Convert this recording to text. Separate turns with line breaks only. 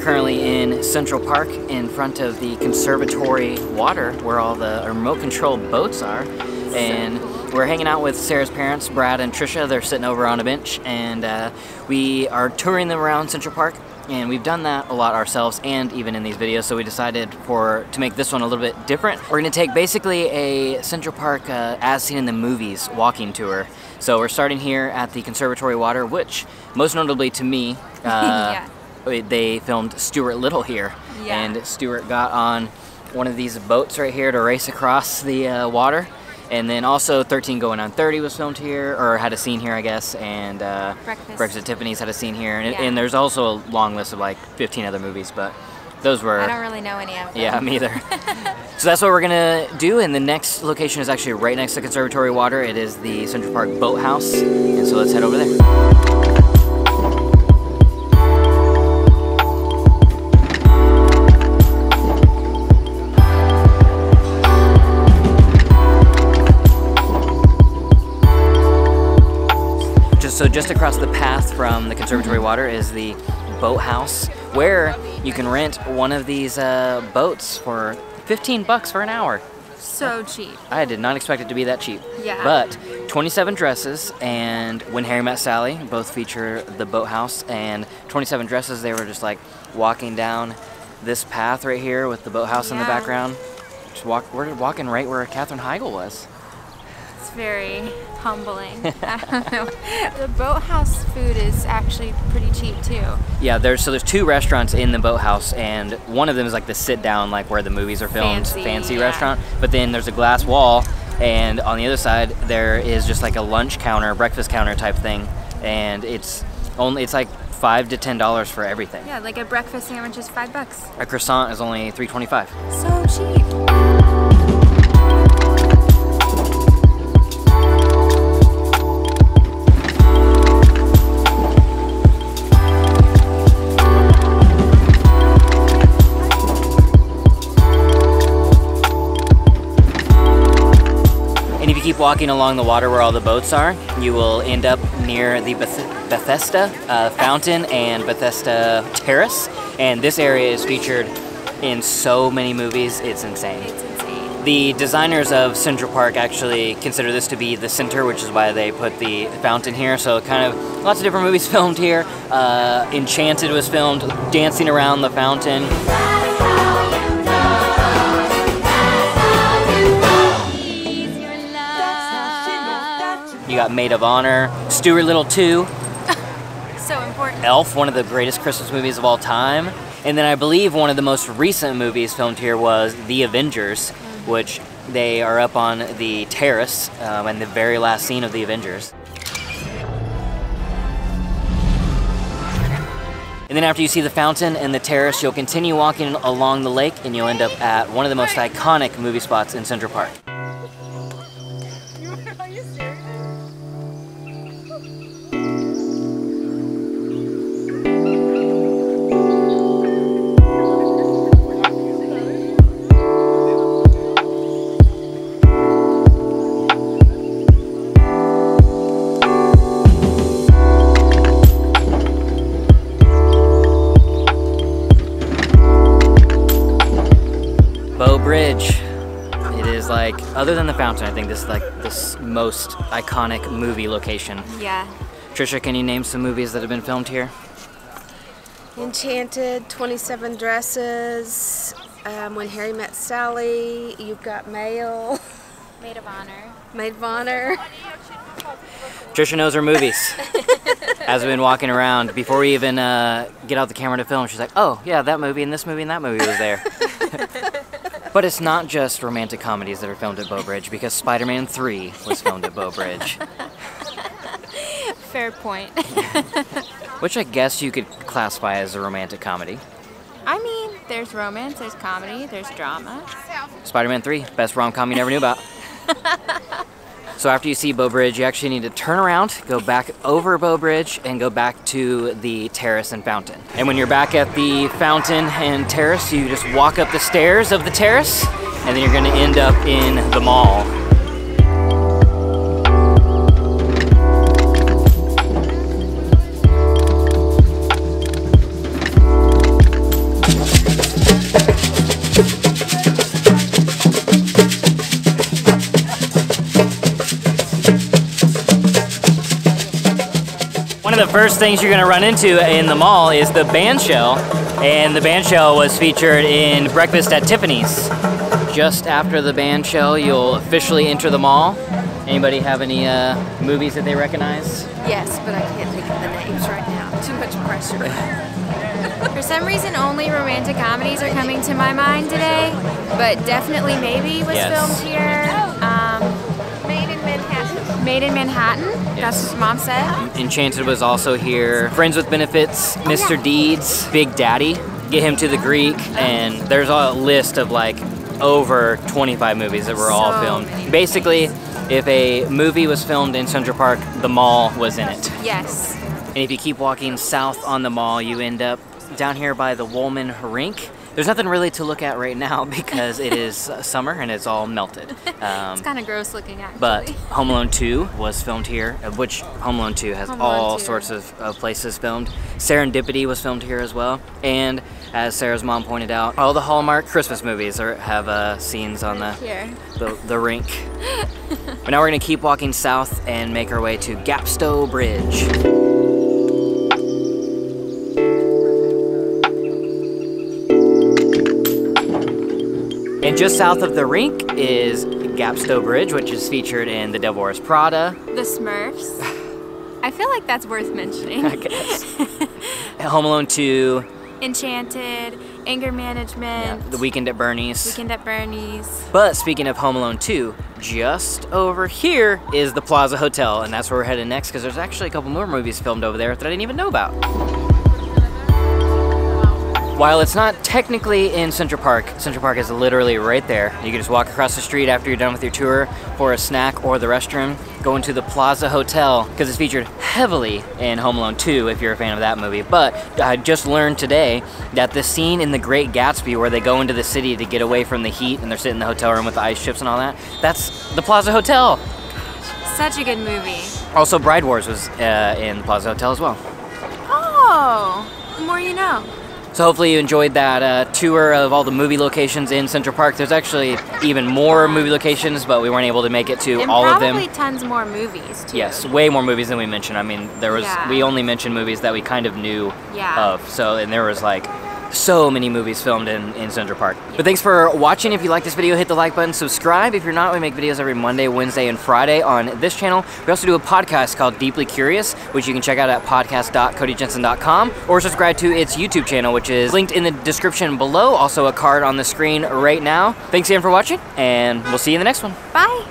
currently in Central Park in front of the conservatory water where all the remote control boats are. And we're hanging out with Sarah's parents, Brad and Trisha. They're sitting over on a bench, and we are touring them around Central Park. And we've done that a lot ourselves and even in these videos, so we decided to make this one a little bit different. We're going to take basically a Central Park as seen in the movies walking tour. So we're starting here at the Conservatory Water, which most notably to me,
Yeah.
they filmed Stuart Little here.
Yeah.
And Stuart got on one of these boats right here to race across the water. And then also 13 Going on 30 was filmed here, or had a scene here, I guess, and Breakfast at Tiffany's had a scene here, and there's also a long list of like 15 other movies, but those were...
I don't really know any of them.
Yeah, me either. So that's what we're gonna do, and the next location is actually right next to Conservatory Water. It is the Central Park Boathouse, and so let's head over there. So just across the path from the Conservatory Water is the Boathouse, where you can rent one of these boats for 15 bucks for an hour.
So cheap.
I did not expect it to be that cheap.
Yeah.
But 27 Dresses and When Harry Met Sally both feature the Boathouse, and 27 Dresses, they were just like walking down this path right here with the Boathouse in the background. We're walking right where Katherine Heigl was.
It's very humbling. I don't know. The Boathouse food is actually pretty cheap too.
Yeah, there's two restaurants in the Boathouse, and one of them is like the sit down, like where the movies are filmed, fancy restaurant. But then there's a glass wall, and on the other side there is just like a lunch counter, breakfast counter type thing, and it's like $5 to $10 for everything.
Yeah, like a breakfast sandwich is $5.
A croissant is only $3.25.
So cheap.
Keep walking along the water where all the boats are, you will end up near the Bethesda Fountain and Bethesda Terrace, and this area is featured in so many movies, it's insane.
It's insane.
The designers of Central Park actually consider this to be the center, which is why they put the fountain here, so kind of lots of different movies filmed here. Enchanted was filmed dancing around the fountain. You got Maid of Honor, Stuart Little 2.
So important.
Elf, one of the greatest Christmas movies of all time. And then I believe one of the most recent movies filmed here was The Avengers, which they are up on the terrace in the very last scene of The Avengers. And then after you see the fountain and the terrace, you'll continue walking along the lake and you'll end up at one of the most iconic movie spots in Central Park.
Are you serious?
Stowe Bridge. It is like, other than the fountain, I think this is like the most iconic movie location.
Yeah.
Trisha, can you name some movies that have been filmed here?
Enchanted, 27 Dresses, When Harry Met Sally, You've Got Mail,
Maid of Honor.
Maid of Honor.
Trisha knows her movies. As we've been walking around, before we even get out the camera to film, she's like, oh yeah, that movie and this movie and that movie was there. But it's not just romantic comedies that are filmed at Stowe Bridge, because Spider-Man 3 was filmed at Stowe Bridge.
Fair point.
Which I guess you could classify as a romantic comedy.
I mean, there's romance, there's comedy, there's drama.
Spider-Man 3, best rom-com you never knew about. So after you see Stowe Bridge, you actually need to turn around, go back over Stowe Bridge, and go back to the terrace and fountain. And when you're back at the fountain and terrace, you just walk up the stairs of the terrace, and then you're going to end up in the mall. One of the first things you're gonna run into in the mall is the band shell, and the band shell was featured in Breakfast at Tiffany's. Just after the band shell, you'll officially enter the mall. Anybody have any movies that they recognize?
Yes, but I can't think of the names right now. Too much pressure.
For some reason, only romantic comedies are coming to my mind today, but definitely Maybe was filmed here.
Made in Manhattan.
Made in Manhattan. That's what Mom said.
Enchanted was also here. Friends with Benefits, Mr. Deeds, Big Daddy, Get Him to the Greek, and there's a list of like over 25 movies that were all filmed. Basically, if a movie was filmed in Central Park, the mall was in it.
Yes.
And if you keep walking south on the mall, you end up down here by the Woolman Rink. There's nothing really to look at right now because it is summer and it's all melted.
It's kind of gross looking, actually.
But Home Alone 2 was filmed here, which Home Alone 2 has all sorts of places filmed. Serendipity was filmed here as well. And as Sarah's mom pointed out, all the Hallmark Christmas movies have scenes on the rink. But now we're gonna keep walking south and make our way to Stowe Bridge. And just south of the rink is Stowe Bridge, which is featured in The Devil Wears Prada.
The Smurfs. I feel like that's worth mentioning.
I guess. Home Alone 2.
Enchanted, Anger Management.
The Weekend at Bernie's.
Weekend at Bernie's.
But speaking of Home Alone 2, just over here is the Plaza Hotel, and that's where we're headed next because there's actually a couple more movies filmed over there that I didn't even know about. While it's not technically in Central Park is literally right there. You can just walk across the street after you're done with your tour for a snack or the restroom. Go into the Plaza Hotel because it's featured heavily in Home Alone 2 if you're a fan of that movie. But I just learned today that the scene in The Great Gatsby where they go into the city to get away from the heat and they're sitting in the hotel room with the ice chips and all that, that's the Plaza Hotel.
Such a good movie.
Also, Bride Wars was in the Plaza Hotel as well.
Oh, the more you know.
So hopefully you enjoyed that tour of all the movie locations in Central Park. There's actually even more movie locations, but we weren't able to make it to all of them.
And probably tons more movies, too.
Yes, way more movies than we mentioned. I mean, we only mentioned movies that we kind of knew of. So, and there was like so many movies filmed in Central Park. But thanks for watching. If you like this video, hit the like button, subscribe. If you're not, we make videos every Monday, Wednesday, and Friday on this channel. We also do a podcast called Deeply Curious, which you can check out at podcast.codyjensen.com, or subscribe to its YouTube channel, which is linked in the description below. Also a card on the screen right now. Thanks again for watching, and we'll see you in the next one.
Bye.